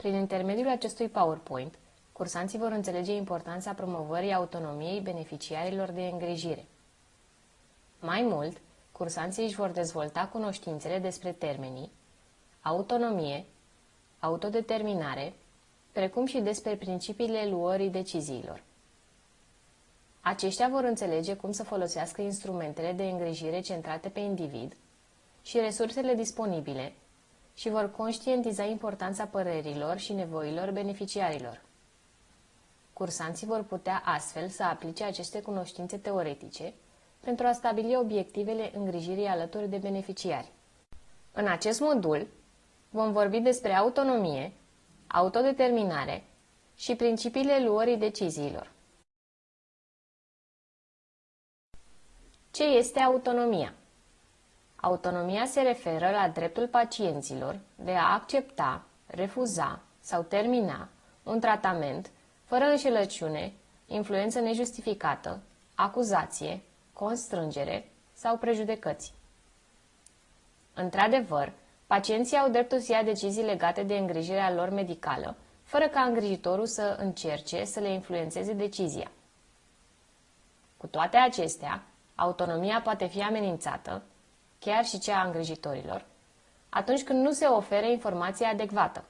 Prin intermediul acestui PowerPoint, cursanții vor înțelege importanța promovării autonomiei beneficiarilor de îngrijire. Mai mult, cursanții își vor dezvolta cunoștințele despre termenii autonomie, autodeterminare, precum și despre principiile luării deciziilor. Aceștia vor înțelege cum să folosească instrumentele de îngrijire centrate pe individ și resursele disponibile și vor conștientiza importanța părerilor și nevoilor beneficiarilor. Cursanții vor putea astfel să aplice aceste cunoștințe teoretice pentru a stabili obiectivele îngrijirii alături de beneficiari. În acest modul vom vorbi despre autonomie, autodeterminare și principiile luării deciziilor. Ce este autonomia? Autonomia se referă la dreptul pacienților de a accepta, refuza sau termina un tratament fără înșelăciune, influență nejustificată, acuzație, constrângere sau prejudecăți. Într-adevăr, pacienții au dreptul să ia decizii legate de îngrijirea lor medicală, fără ca îngrijitorul să încerce să le influențeze decizia. Cu toate acestea, autonomia poate fi amenințată, chiar și cea a îngrijitorilor, atunci când nu se oferă informația adecvată.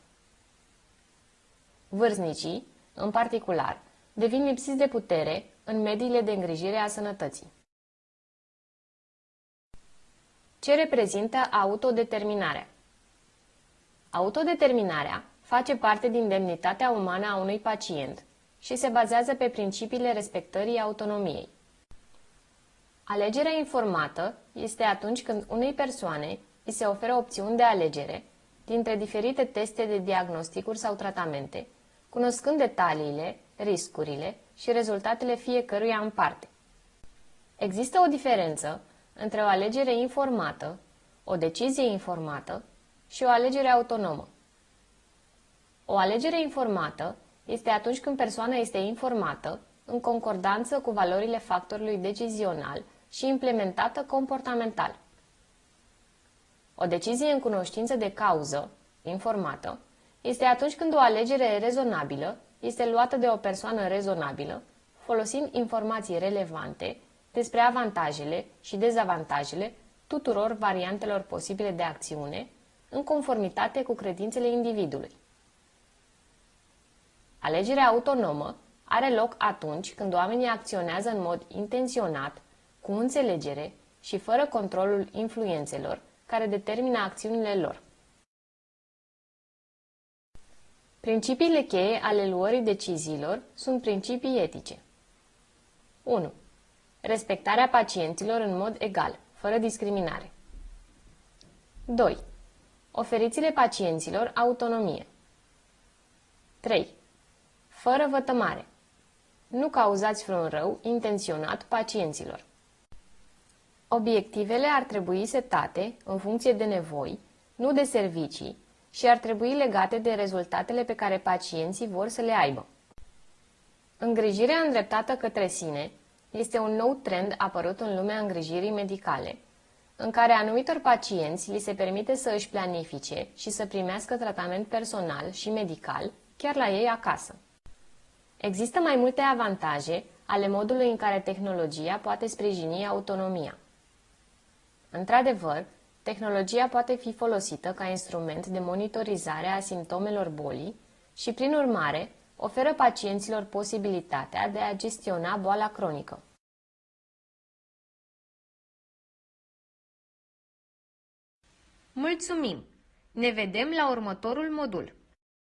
Vârstnicii, în particular, devin lipsiți de putere în mediile de îngrijire a sănătății. Ce reprezintă autodeterminarea? Autodeterminarea face parte din demnitatea umană a unui pacient și se bazează pe principiile respectării autonomiei. Alegerea informată este atunci când unei persoane îi se oferă opțiuni de alegere dintre diferite teste de diagnosticuri sau tratamente, cunoscând detaliile, riscurile și rezultatele fiecăruia în parte. Există o diferență între o alegere informată, o decizie informată și o alegere autonomă. O alegere informată este atunci când persoana este informată în concordanță cu valorile factorului decizional și implementată comportamental. O decizie în cunoștință de cauză, informată, este atunci când o alegere rezonabilă este luată de o persoană rezonabilă, folosind informații relevante despre avantajele și dezavantajele tuturor variantelor posibile de acțiune, în conformitate cu credințele individului. Alegerea autonomă are loc atunci când oamenii acționează în mod intenționat, cu înțelegere și fără controlul influențelor care determină acțiunile lor. Principiile cheie ale luării deciziilor sunt principii etice. 1. Respectarea pacienților în mod egal, fără discriminare. 2. Oferiți-le pacienților autonomie. 3. Fără vătămare. Nu cauzați vreun rău intenționat pacienților. Obiectivele ar trebui setate în funcție de nevoi, nu de servicii, și ar trebui legate de rezultatele pe care pacienții vor să le aibă. Îngrijirea îndreptată către sine este un nou trend apărut în lumea îngrijirii medicale, în care anumitor pacienți li se permite să își planifice și să primească tratament personal și medical chiar la ei acasă. Există mai multe avantaje ale modului în care tehnologia poate sprijini autonomia. Într-adevăr, tehnologia poate fi folosită ca instrument de monitorizare a simptomelor bolii și, prin urmare, oferă pacienților posibilitatea de a gestiona boala cronică. Mulțumim! Ne vedem la următorul modul!